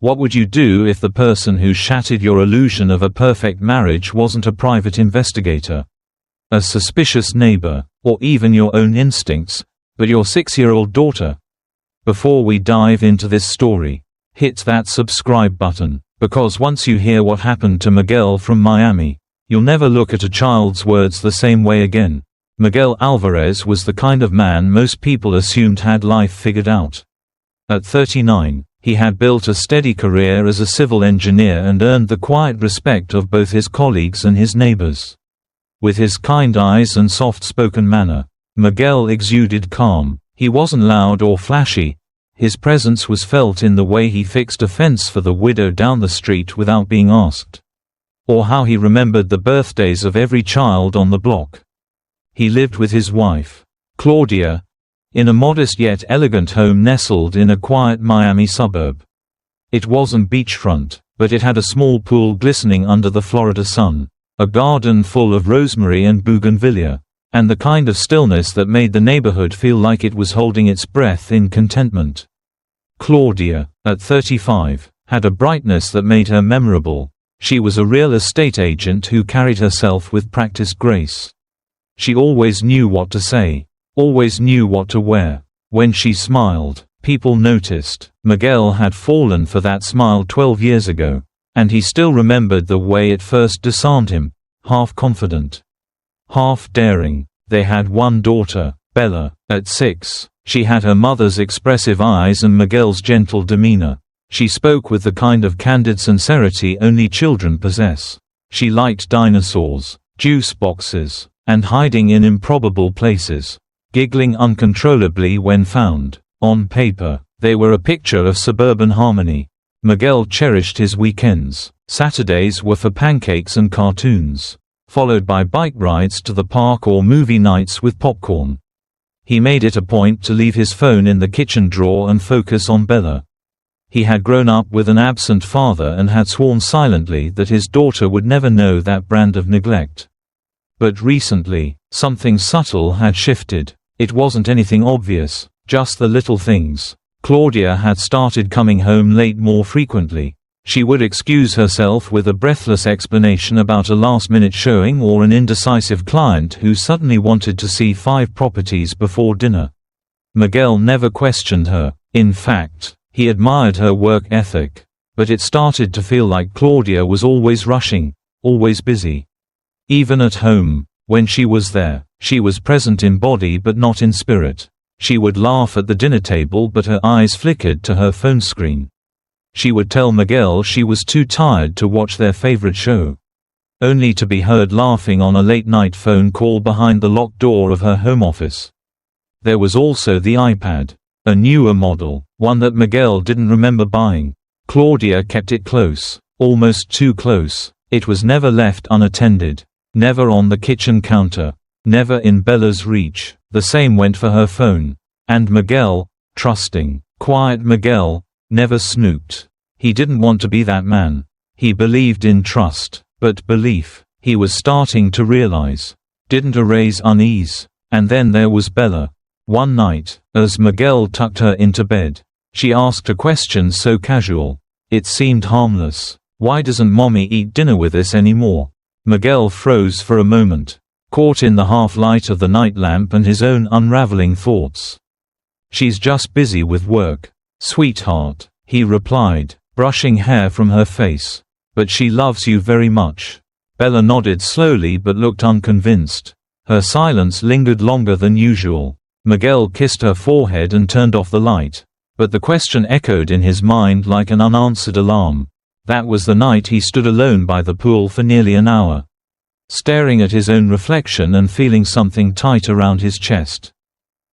What would you do if the person who shattered your illusion of a perfect marriage wasn't a private investigator, a suspicious neighbor, or even your own instincts, but your 6-year-old daughter? Before we dive into this story, hit that subscribe button, because once you hear what happened to Miguel from Miami, you'll never look at a child's words the same way again. Miguel Alvarez was the kind of man most people assumed had life figured out. At 39, he had built a steady career as a civil engineer and earned the quiet respect of both his colleagues and his neighbors. With his kind eyes and soft-spoken manner, Miguel exuded calm. He wasn't loud or flashy. His presence was felt in the way he fixed a fence for the widow down the street without being asked, or how he remembered the birthdays of every child on the block. He lived with his wife, Claudia, in a modest yet elegant home nestled in a quiet Miami suburb. It wasn't beachfront, but it had a small pool glistening under the Florida sun, a garden full of rosemary and bougainvillea, and the kind of stillness that made the neighborhood feel like it was holding its breath in contentment. Claudia, at 35, had a brightness that made her memorable. She was a real estate agent who carried herself with practiced grace. She always knew what to say, always knew what to wear. When she smiled, people noticed. Miguel had fallen for that smile 12 years ago, and he still remembered the way it first disarmed him, half confident, half daring. They had one daughter, Bella. At 6, she had her mother's expressive eyes and Miguel's gentle demeanor. She spoke with the kind of candid sincerity only children possess. She liked dinosaurs, juice boxes, and hiding in improbable places, giggling uncontrollably when found. On paper, they were a picture of suburban harmony. Miguel cherished his weekends. Saturdays were for pancakes and cartoons, followed by bike rides to the park or movie nights with popcorn. He made it a point to leave his phone in the kitchen drawer and focus on Bella. He had grown up with an absent father and had sworn silently that his daughter would never know that brand of neglect. But recently, something subtle had shifted. It wasn't anything obvious, just the little things. Claudia had started coming home late more frequently. She would excuse herself with a breathless explanation about a last-minute showing or an indecisive client who suddenly wanted to see 5 properties before dinner. Miguel never questioned her. In fact, he admired her work ethic. But it started to feel like Claudia was always rushing, always busy. Even at home, when she was there, she was present in body but not in spirit. She would laugh at the dinner table but her eyes flickered to her phone screen. She would tell Miguel she was too tired to watch their favorite show, only to be heard laughing on a late-night phone call behind the locked door of her home office. There was also the iPad, a newer model, one that Miguel didn't remember buying. Claudia kept it close, almost too close. It was never left unattended, never on the kitchen counter, never in Bella's reach. The same went for her phone. And Miguel, trusting, quiet Miguel, never snooped. He didn't want to be that man. He believed in trust, but belief, he was starting to realize, didn't erase unease. And then there was Bella. One night, as Miguel tucked her into bed, she asked a question so casual. It seemed harmless. "Why doesn't mommy eat dinner with us anymore?" Miguel froze for a moment, caught in the half-light of the night lamp and his own unraveling thoughts. "She's just busy with work, sweetheart," he replied, brushing hair from her face. "But she loves you very much." Bella nodded slowly but looked unconvinced. Her silence lingered longer than usual. Miguel kissed her forehead and turned off the light. But the question echoed in his mind like an unanswered alarm. That was the night he stood alone by the pool for nearly an hour, staring at his own reflection and feeling something tight around his chest.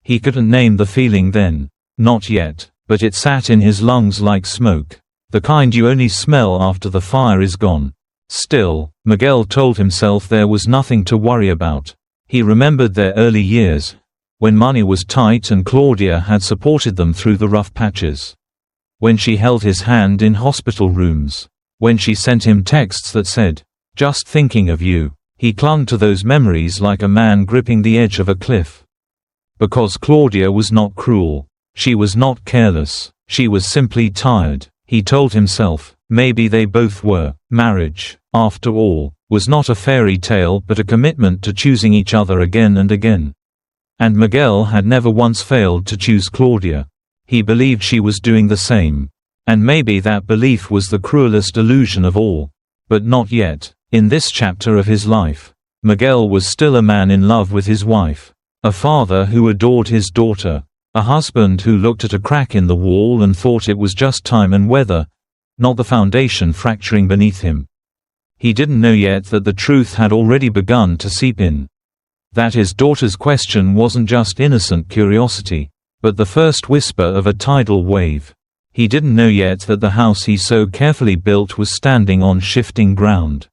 He couldn't name the feeling then. Not yet, but it sat in his lungs like smoke. The kind you only smell after the fire is gone. Still, Miguel told himself there was nothing to worry about. He remembered their early years, when money was tight and Claudia had supported them through the rough patches. When she held his hand in hospital rooms. When she sent him texts that said, "Just thinking of you." He clung to those memories like a man gripping the edge of a cliff. Because Claudia was not cruel. She was not careless. She was simply tired. He told himself, maybe they both were. Marriage, after all, was not a fairy tale but a commitment to choosing each other again and again. And Miguel had never once failed to choose Claudia. He believed she was doing the same. And maybe that belief was the cruelest illusion of all. But not yet. In this chapter of his life, Miguel was still a man in love with his wife, a father who adored his daughter, a husband who looked at a crack in the wall and thought it was just time and weather, not the foundation fracturing beneath him. He didn't know yet that the truth had already begun to seep in. That his daughter's question wasn't just innocent curiosity, but the first whisper of a tidal wave. He didn't know yet that the house he so carefully built was standing on shifting ground.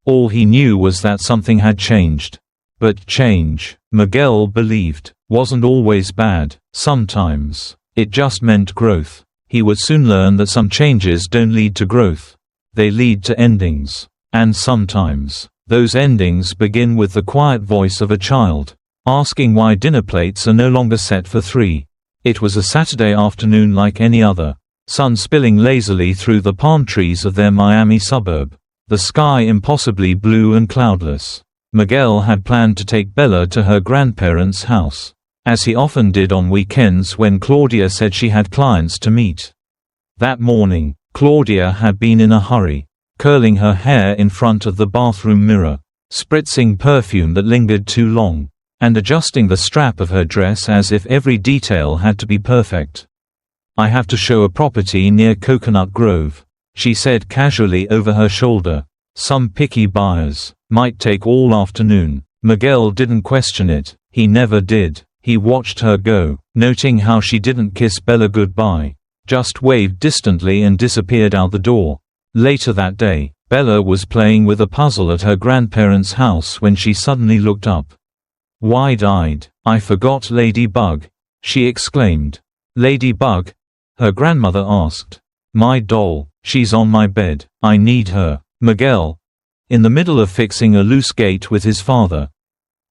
All he knew was that something had changed. But change, Miguel believed, wasn't always bad. Sometimes, it just meant growth. He would soon learn that some changes don't lead to growth. They lead to endings. And sometimes, those endings begin with the quiet voice of a child, asking why dinner plates are no longer set for 3. It was a Saturday afternoon like any other, sun spilling lazily through the palm trees of their Miami suburb, the sky impossibly blue and cloudless. Miguel had planned to take Bella to her grandparents' house, as he often did on weekends when Claudia said she had clients to meet. That morning, Claudia had been in a hurry, curling her hair in front of the bathroom mirror, spritzing perfume that lingered too long, and adjusting the strap of her dress as if every detail had to be perfect. "I have to show a property near Coconut Grove," she said casually over her shoulder. "Some picky buyers. Might take all afternoon." Miguel didn't question it. He never did. He watched her go, noting how she didn't kiss Bella goodbye, just waved distantly and disappeared out the door. Later that day, Bella was playing with a puzzle at her grandparents' house when she suddenly looked up. Wide-eyed. "I forgot Ladybug," she exclaimed. "Ladybug?" her grandmother asked. "My doll. She's on my bed. I need her." Miguel, in the middle of fixing a loose gate with his father,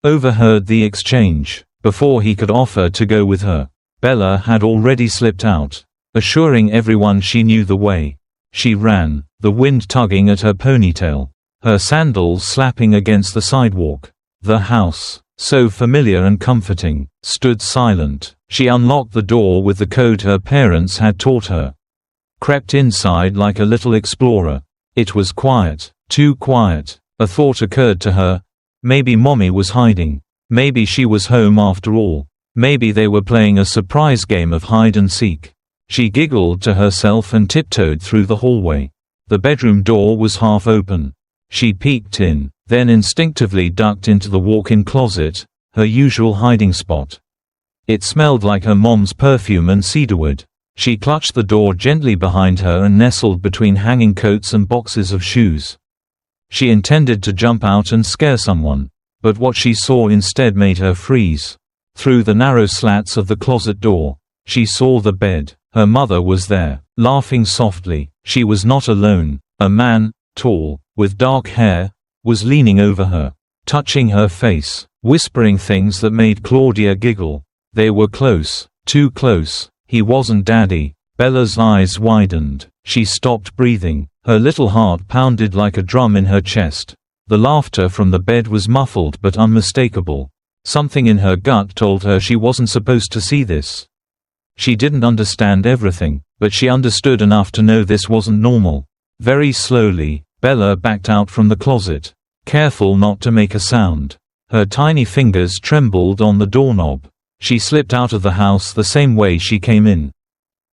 overheard the exchange. Before he could offer to go with her, Bella had already slipped out, assuring everyone she knew the way. She ran, the wind tugging at her ponytail, her sandals slapping against the sidewalk. The house, so familiar and comforting, stood silent. She unlocked the door with the code her parents had taught her, crept inside like a little explorer. It was quiet, too quiet. A thought occurred to her. Maybe Mommy was hiding. Maybe she was home after all. Maybe they were playing a surprise game of hide and seek. She giggled to herself and tiptoed through the hallway. The bedroom door was half open. She peeked in, then instinctively ducked into the walk-in closet, her usual hiding spot. It smelled like her mom's perfume and cedarwood. She clutched the door gently behind her and nestled between hanging coats and boxes of shoes. She intended to jump out and scare someone, but what she saw instead made her freeze. Through the narrow slats of the closet door, she saw the bed. Her mother was there, laughing softly. She was not alone. A man, tall, with dark hair, was leaning over her, touching her face, whispering things that made Claudia giggle. They were close, too close. He wasn't Daddy. Bella's eyes widened. She stopped breathing. Her little heart pounded like a drum in her chest. The laughter from the bed was muffled but unmistakable. Something in her gut told her she wasn't supposed to see this. She didn't understand everything, but she understood enough to know this wasn't normal. Very slowly, Bella backed out from the closet, careful not to make a sound. Her tiny fingers trembled on the doorknob. She slipped out of the house the same way she came in.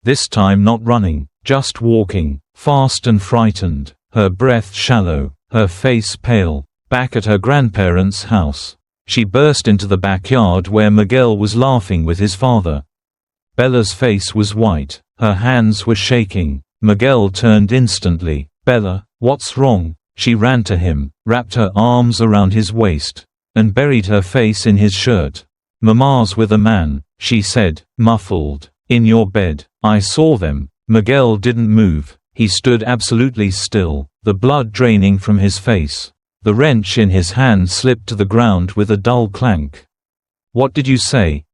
This time not running, just walking, fast and frightened, her breath shallow, her face pale. Back at her grandparents' house, she burst into the backyard where Miguel was laughing with his father. Bella's face was white, her hands were shaking. Miguel turned instantly. "Bella, what's wrong?" She ran to him, wrapped her arms around his waist, and buried her face in his shirt. "Mama's with a man," she said, muffled. "In your bed. I saw them." Miguel didn't move. He stood absolutely still, the blood draining from his face. The wrench in his hand slipped to the ground with a dull clank. "What did you say?"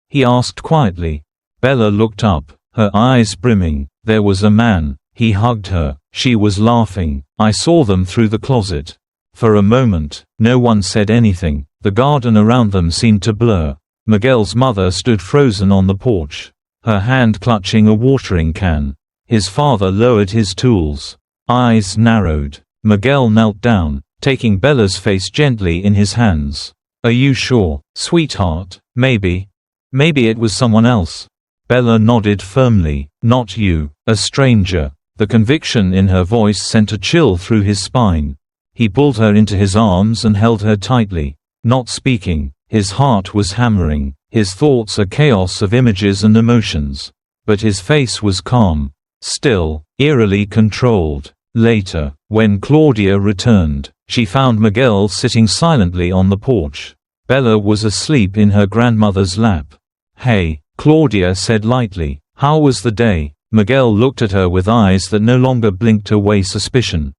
he asked quietly. Bella looked up, her eyes brimming. "There was a man," He hugged her. She was laughing. I saw them through the closet. For a moment, no one said anything. The garden around them seemed to blur. Miguel's mother stood frozen on the porch, her hand clutching a watering can. His father lowered his tools. Eyes narrowed. Miguel knelt down, taking Bella's face gently in his hands. Are you sure, sweetheart? Maybe it was someone else. Bella nodded firmly. Not you. A stranger. The conviction in her voice sent a chill through his spine. He pulled her into his arms and held her tightly. Not speaking. His heart was hammering. His thoughts a chaos of images and emotions. But his face was calm. Still, eerily controlled. Later, when Claudia returned, she found Miguel sitting silently on the porch. Bella was asleep in her grandmother's lap. Hey, Claudia said lightly. How was the day? Miguel looked at her with eyes that no longer blinked away suspicion.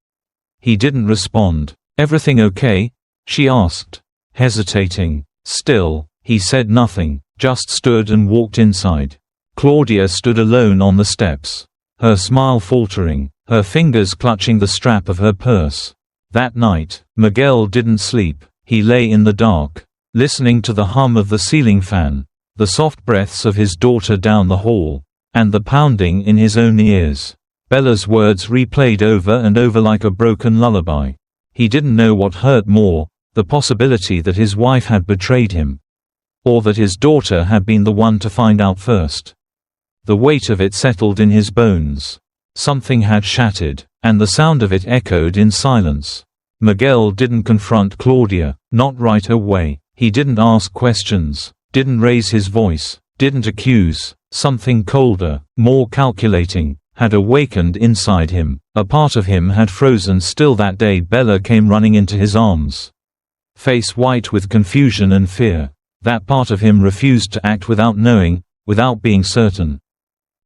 He didn't respond. Everything okay? She asked, hesitating. Still, he said nothing, just stood and walked inside. Claudia stood alone on the steps, her smile faltering, her fingers clutching the strap of her purse. That night, Miguel didn't sleep. He lay in the dark, listening to the hum of the ceiling fan, the soft breaths of his daughter down the hall, and the pounding in his own ears. Bella's words replayed over and over like a broken lullaby. He didn't know what hurt more, the possibility that his wife had betrayed him, or that his daughter had been the one to find out first. The weight of it settled in his bones. Something had shattered, and the sound of it echoed in silence. Miguel didn't confront Claudia, not right away. He didn't ask questions, didn't raise his voice, didn't accuse. Something colder, more calculating, had awakened inside him. A part of him had frozen still that day Bella came running into his arms. Face white with confusion and fear. That part of him refused to act without knowing, without being certain.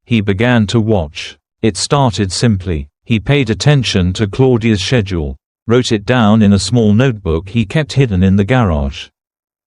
He began to watch. It started simply. He paid attention to Claudia's schedule, wrote it down in a small notebook he kept hidden in the garage.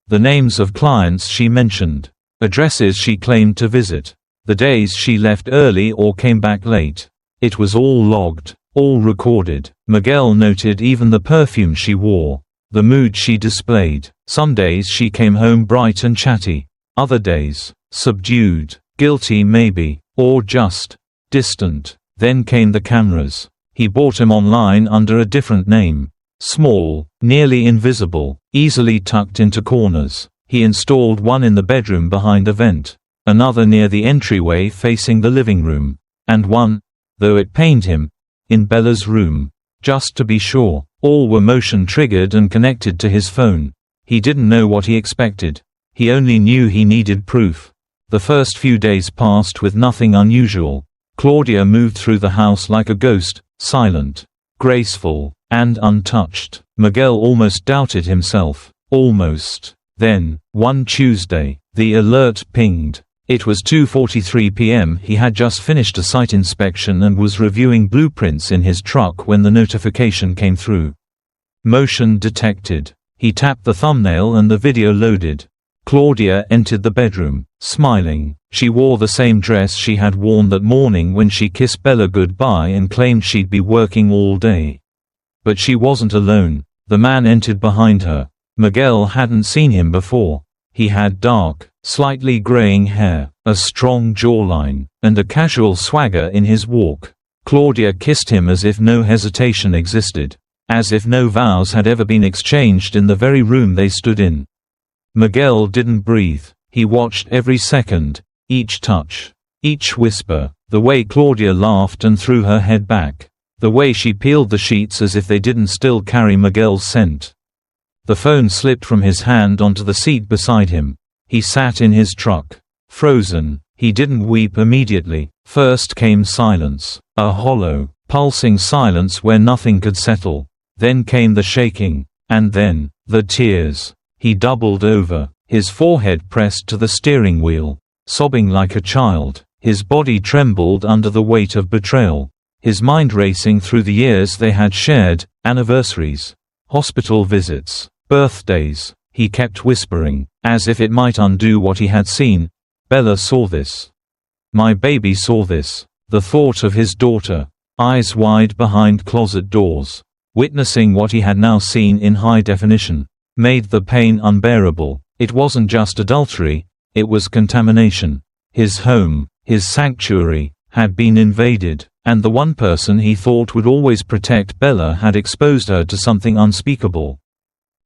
The names of clients she mentioned, addresses she claimed to visit, the days she left early or came back late. It was all logged, all recorded. Miguel noted even the perfume she wore, the mood she displayed. Some days she came home bright and chatty, other days, subdued, guilty maybe, or just distant. Then came the cameras. He bought them online under a different name. Small, nearly invisible, easily tucked into corners. He installed one in the bedroom behind a vent, another near the entryway facing the living room, and one, though it pained him, in Bella's room. Just to be sure, all were motion triggered and connected to his phone. He didn't know what he expected. He only knew he needed proof. The first few days passed with nothing unusual. Claudia moved through the house like a ghost, silent, graceful, and untouched. Miguel almost doubted himself. Almost. Then, one Tuesday, the alert pinged. It was 2:43 p.m. He had just finished a site inspection and was reviewing blueprints in his truck when the notification came through. Motion detected. He tapped the thumbnail and the video loaded. Claudia entered the bedroom, smiling. She wore the same dress she had worn that morning when she kissed Bella goodbye and claimed she'd be working all day. But she wasn't alone. The man entered behind her. Miguel hadn't seen him before. He had dark, slightly graying hair, a strong jawline, and a casual swagger in his walk. Claudia kissed him as if no hesitation existed, as if no vows had ever been exchanged in the very room they stood in. Miguel didn't breathe. He watched every second, each touch, each whisper, the way Claudia laughed and threw her head back, the way she peeled the sheets as if they didn't still carry Miguel's scent. The phone slipped from his hand onto the seat beside him. He sat in his truck, frozen. He didn't weep immediately. First came silence, a hollow, pulsing silence where nothing could settle. Then came the shaking, and then, the tears. He doubled over, his forehead pressed to the steering wheel, sobbing like a child. His body trembled under the weight of betrayal. His mind racing through the years they had shared, anniversaries, hospital visits, birthdays. He kept whispering, as if it might undo what he had seen. Bella saw this. My baby saw this. The thought of his daughter, eyes wide behind closet doors. Witnessing what he had now seen in high definition made the pain unbearable. It wasn't just adultery, it was contamination. His home, his sanctuary, had been invaded, and the one person he thought would always protect Bella had exposed her to something unspeakable.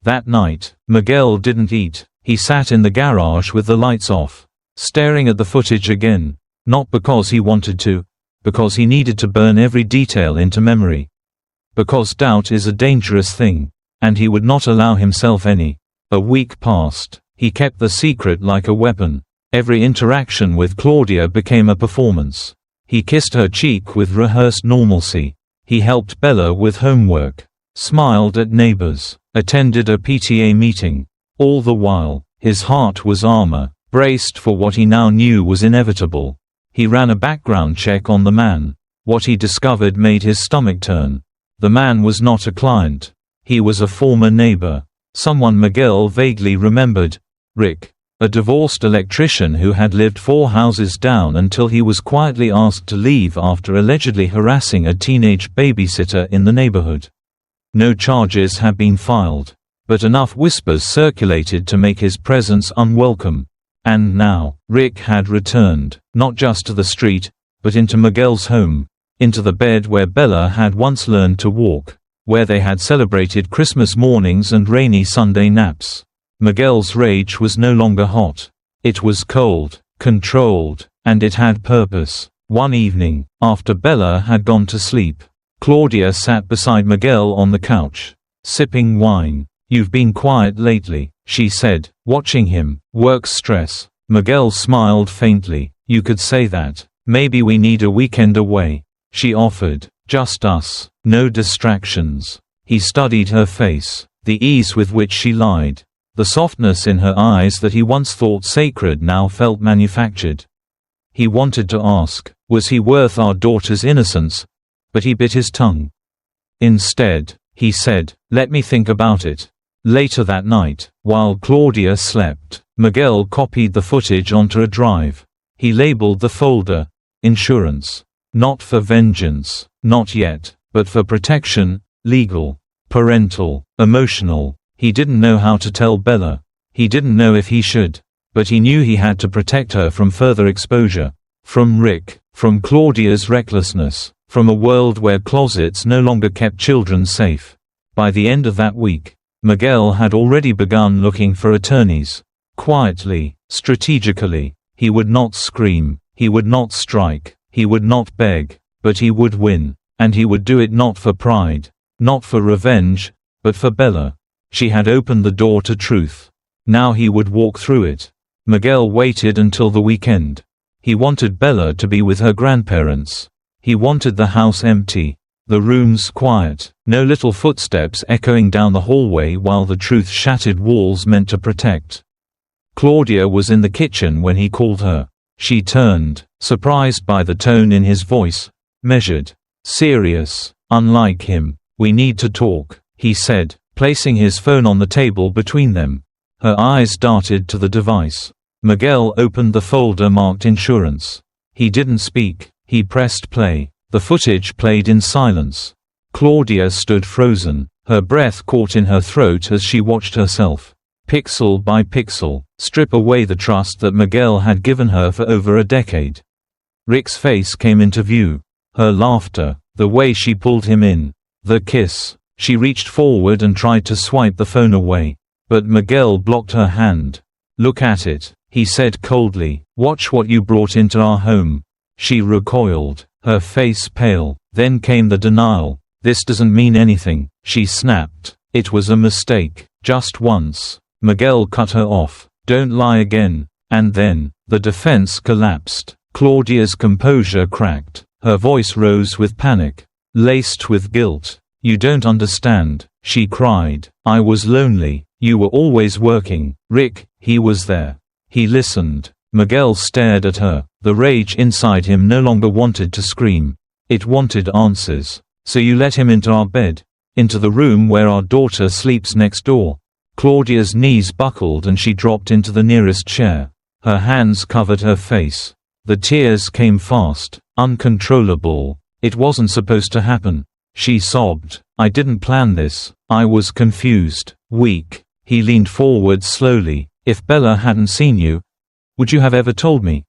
That night, Miguel didn't eat. He sat in the garage with the lights off, staring at the footage again, not because he wanted to, because he needed to burn every detail into memory. Because doubt is a dangerous thing, and he would not allow himself any. A week passed. He kept the secret like a weapon. Every interaction with Claudia became a performance. He kissed her cheek with rehearsed normalcy. He helped Bella with homework, smiled at neighbors, attended a PTA meeting. All the while, his heart was armor, braced for what he now knew was inevitable. He ran a background check on the man. What he discovered made his stomach turn. The man was not a client. He was a former neighbor. Someone Miguel vaguely remembered. Rick. A divorced electrician who had lived 4 houses down until he was quietly asked to leave after allegedly harassing a teenage babysitter in the neighborhood. No charges had been filed, but enough whispers circulated to make his presence unwelcome. And now, Rick had returned, not just to the street, but into Miguel's home, into the bed where Bella had once learned to walk, where they had celebrated Christmas mornings and rainy Sunday naps. Miguel's rage was no longer hot. It was cold, controlled, and it had purpose. One evening, after Bella had gone to sleep, Claudia sat beside Miguel on the couch, sipping wine. "You've been quiet lately," she said, watching him. "Work stress." Miguel smiled faintly. "You could say that. Maybe we need a weekend away," she offered. "Just us. No distractions." He studied her face, the ease with which she lied. The softness in her eyes that he once thought sacred now felt manufactured. He wanted to ask, was he worth our daughter's innocence? But he bit his tongue. Instead, he said, "Let me think about it." Later that night, while Claudia slept, Miguel copied the footage onto a drive. He labeled the folder, "Insurance." Not for vengeance, not yet, but for protection, legal, parental, emotional. He didn't know how to tell Bella. He didn't know if he should. But he knew he had to protect her from further exposure. From Rick, from Claudia's recklessness, from a world where closets no longer kept children safe. By the end of that week, Miguel had already begun looking for attorneys. Quietly, strategically. He would not scream, he would not strike, he would not beg, but he would win. And he would do it not for pride, not for revenge, but for Bella. She had opened the door to truth. Now he would walk through it. Miguel waited until the weekend. He wanted Bella to be with her grandparents. He wanted the house empty, the rooms quiet, no little footsteps echoing down the hallway while the truth-shattered walls meant to protect. Claudia was in the kitchen when he called her. She turned, surprised by the tone in his voice, measured, serious, unlike him. "We need to talk," he said, placing his phone on the table between them. Her eyes darted to the device. Miguel opened the folder marked insurance. He didn't speak. He pressed play. The footage played in silence. Claudia stood frozen, her breath caught in her throat as she watched herself, pixel by pixel, strip away the trust that Miguel had given her for over a decade. Rick's face came into view. Her laughter, the way she pulled him in, the kiss. She reached forward and tried to swipe the phone away. But Miguel blocked her hand. "Look at it," he said coldly. "Watch what you brought into our home." She recoiled, her face pale. Then came the denial. "This doesn't mean anything," she snapped. "It was a mistake. Just once." Miguel cut her off. "Don't lie again." And then, the defense collapsed. Claudia's composure cracked. Her voice rose with panic, laced with guilt. "You don't understand," she cried. "I was lonely. You were always working. Rick, he was there. He listened." Miguel stared at her. The rage inside him no longer wanted to scream. It wanted answers. "So you let him into our bed? Into the room where our daughter sleeps next door?" Claudia's knees buckled and she dropped into the nearest chair. Her hands covered her face. The tears came fast, uncontrollable. It wasn't supposed to happen. She sobbed. I didn't plan this. I was confused, weak. He leaned forward slowly. If Bella hadn't seen you, would you have ever told me?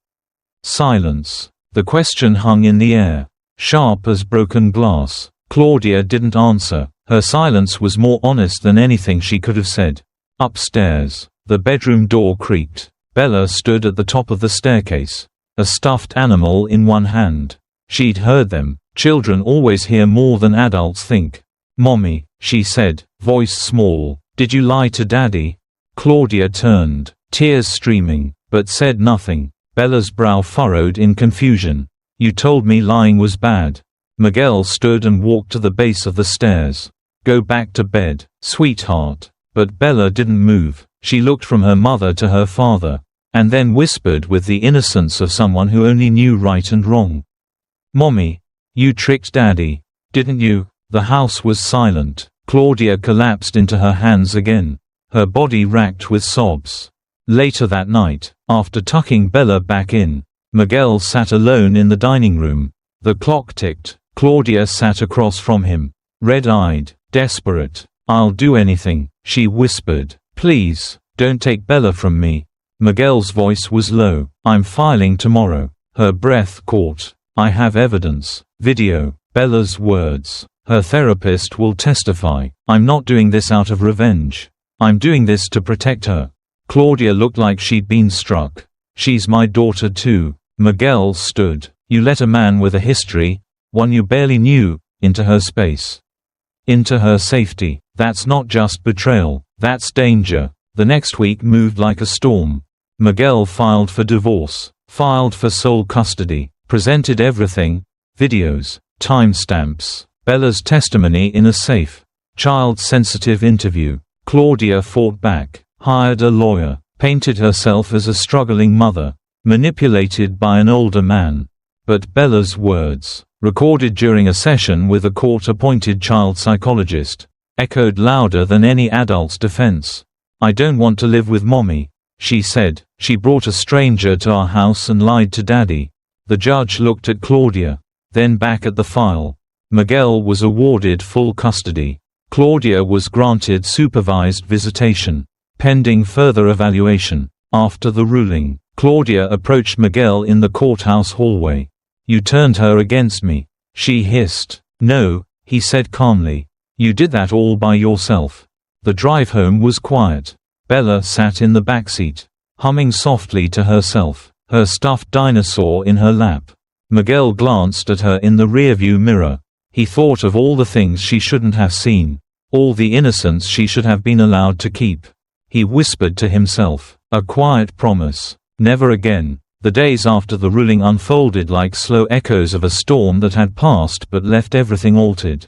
Silence. The question hung in the air, sharp as broken glass. Claudia didn't answer. Her silence was more honest than anything she could have said. Upstairs, the bedroom door creaked. Bella stood at the top of the staircase, a stuffed animal in one hand. She'd heard them. Children always hear more than adults think. "Mommy," she said, voice small, "did you lie to Daddy?" Claudia turned, tears streaming, but said nothing. Bella's brow furrowed in confusion. "You told me lying was bad." Miguel stood and walked to the base of the stairs. "Go back to bed, sweetheart." But Bella didn't move. She looked from her mother to her father, and then whispered with the innocence of someone who only knew right and wrong. "Mommy, you tricked Daddy, didn't you?" The house was silent. Claudia collapsed into her hands again, her body racked with sobs. Later that night, after tucking Bella back in, Miguel sat alone in the dining room. The clock ticked. Claudia sat across from him, red-eyed, desperate. "I'll do anything," she whispered. "Please, don't take Bella from me." Miguel's voice was low. "I'm filing tomorrow." Her breath caught. "I have evidence. Video." Bella's words. "Her therapist will testify. I'm not doing this out of revenge. I'm doing this to protect her." Claudia looked like she'd been struck. "She's my daughter too." Miguel stood. "You let a man with a history, one you barely knew, into her space. Into her safety. That's not just betrayal, that's danger." The next week moved like a storm. Miguel filed for divorce, filed for sole custody, presented everything: videos, timestamps, Bella's testimony in a safe, child-sensitive interview. Claudia fought back, hired a lawyer, painted herself as a struggling mother, manipulated by an older man. But Bella's words, recorded during a session with a court-appointed child psychologist, echoed louder than any adult's defense. "I don't want to live with Mommy," she said. "She brought a stranger to our house and lied to Daddy." The judge looked at Claudia, then back at the file. Miguel was awarded full custody. Claudia was granted supervised visitation, pending further evaluation. After the ruling, Claudia approached Miguel in the courthouse hallway. "You turned her against me," she hissed. "No," he said calmly. "You did that all by yourself." The drive home was quiet. Bella sat in the backseat, humming softly to herself, her stuffed dinosaur in her lap. Miguel glanced at her in the rearview mirror. He thought of all the things she shouldn't have seen, all the innocence she should have been allowed to keep. He whispered to himself, a quiet promise: never again. The days after the ruling unfolded like slow echoes of a storm that had passed but left everything altered.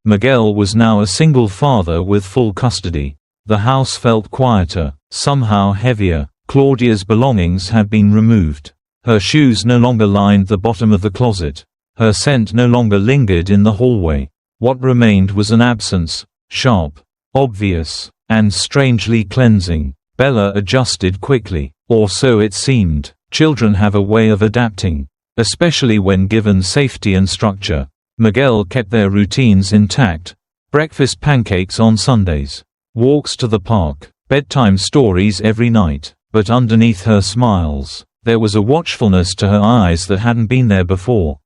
Miguel was now a single father with full custody. The house felt quieter, somehow heavier. Claudia's belongings had been removed. Her shoes no longer lined the bottom of the closet. Her scent no longer lingered in the hallway. What remained was an absence, sharp, obvious, and strangely cleansing. Bella adjusted quickly, or so it seemed. Children have a way of adapting, especially when given safety and structure. Miguel kept their routines intact: breakfast pancakes on Sundays, walks to the park, bedtime stories every night. But underneath her smiles, there was a watchfulness to her eyes that hadn't been there before.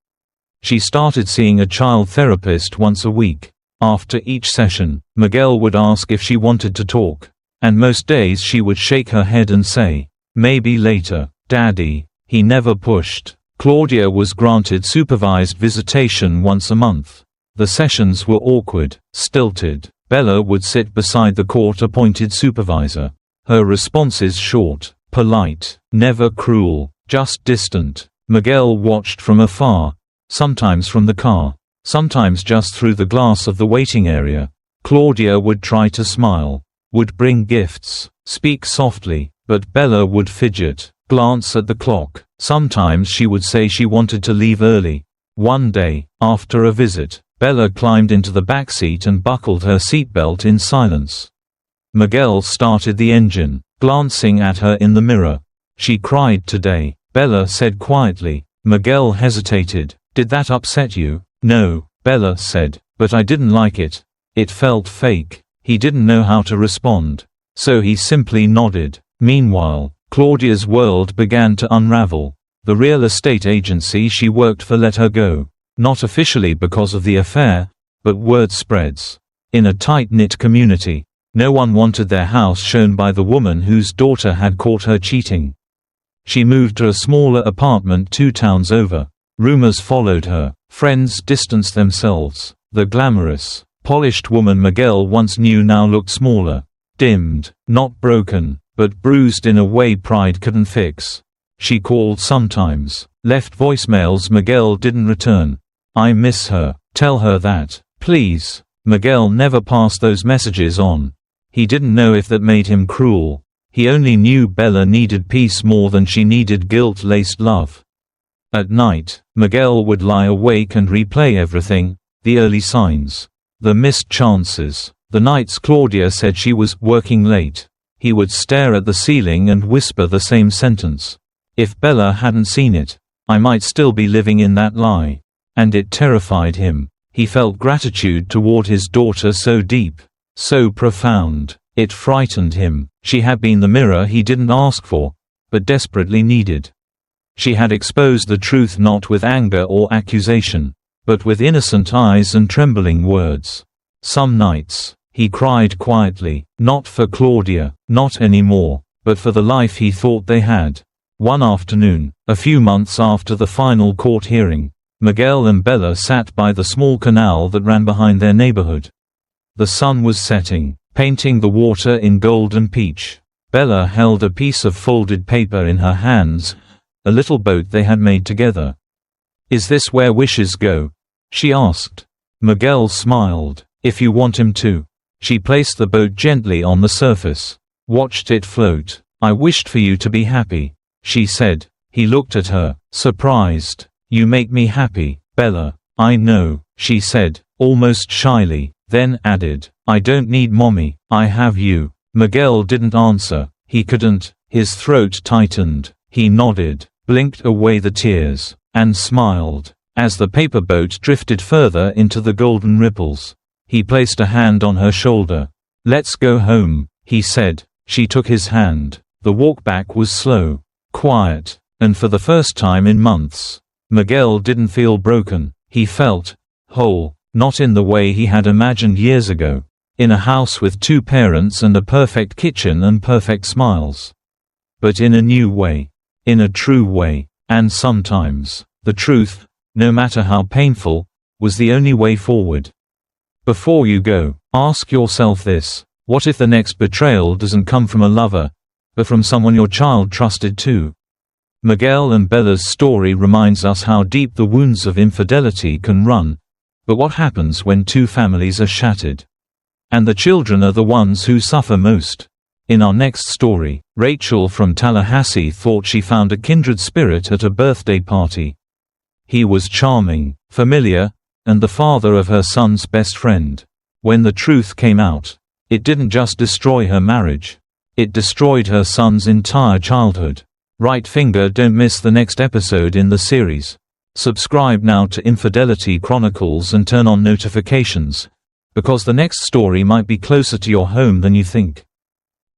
She started seeing a child therapist once a week. After each session, Miguel would ask if she wanted to talk, and most days she would shake her head and say, "Maybe later, Daddy." He never pushed. Claudia was granted supervised visitation once a month. The sessions were awkward, stilted. Bella would sit beside the court-appointed supervisor. Her responses short, polite, never cruel, just distant. Miguel watched from afar, sometimes from the car, sometimes just through the glass of the waiting area. Claudia would try to smile, would bring gifts, speak softly, but Bella would fidget, glance at the clock. Sometimes she would say she wanted to leave early. One day, after a visit, Bella climbed into the backseat and buckled her seatbelt in silence. Miguel started the engine, glancing at her in the mirror. "She cried today," Bella said quietly. Miguel hesitated. Did that upset you? No, Bella said, but I didn't like it. It felt fake. He didn't know how to respond. So he simply nodded. Meanwhile, Claudia's world began to unravel. The real estate agency she worked for let her go. Not officially because of the affair, but word spreads. In a tight-knit community, no one wanted their house shown by the woman whose daughter had caught her cheating. She moved to a smaller apartment 2 towns over. Rumors followed her. Friends distanced themselves. The glamorous, polished woman Miguel once knew now looked smaller. Dimmed, not broken, but bruised in a way pride couldn't fix. She called sometimes, left voicemails Miguel didn't return. I miss her. Tell her that, please. Miguel never passed those messages on. He didn't know if that made him cruel. He only knew Bella needed peace more than she needed guilt-laced love. At night, Miguel would lie awake and replay everything, the early signs, the missed chances, the nights Claudia said she was working late. He would stare at the ceiling and whisper the same sentence. If Bella hadn't seen it, I might still be living in that lie. And it terrified him. He felt gratitude toward his daughter so deep, so profound. It frightened him. She had been the mirror he didn't ask for, but desperately needed. She had exposed the truth not with anger or accusation, but with innocent eyes and trembling words. Some nights, he cried quietly, not for Claudia, not anymore, but for the life he thought they had. One afternoon, a few months after the final court hearing, Miguel and Bella sat by the small canal that ran behind their neighborhood. The sun was setting, painting the water in gold and peach. Bella held a piece of folded paper in her hands, a little boat they had made together. Is this where wishes go? She asked. Miguel smiled. If you want him to. She placed the boat gently on the surface. Watched it float. I wished for you to be happy, she said. He looked at her, surprised. You make me happy, Bella. I know, she said, almost shyly, then added, I don't need mommy, I have you. Miguel didn't answer. He couldn't. His throat tightened. He nodded, blinked away the tears, and smiled. As the paper boat drifted further into the golden ripples, he placed a hand on her shoulder. Let's go home, he said. She took his hand. The walk back was slow, quiet, and for the first time in months, Miguel didn't feel broken. He felt whole, not in the way he had imagined years ago, in a house with 2 parents and a perfect kitchen and perfect smiles. But in a new way, in a true way, and sometimes, the truth, no matter how painful, was the only way forward. Before you go, ask yourself this: what if the next betrayal doesn't come from a lover, but from someone your child trusted too? Miguel and Bella's story reminds us how deep the wounds of infidelity can run, but what happens when 2 families are shattered? And the children are the ones who suffer most. In our next story, Rachel from Tallahassee thought she found a kindred spirit at a birthday party. He was charming, familiar, and the father of her son's best friend. When the truth came out, it didn't just destroy her marriage. It destroyed her son's entire childhood. Right finger, don't miss the next episode in the series. Subscribe now to Infidelity Chronicles and turn on notifications, because the next story might be closer to your home than you think.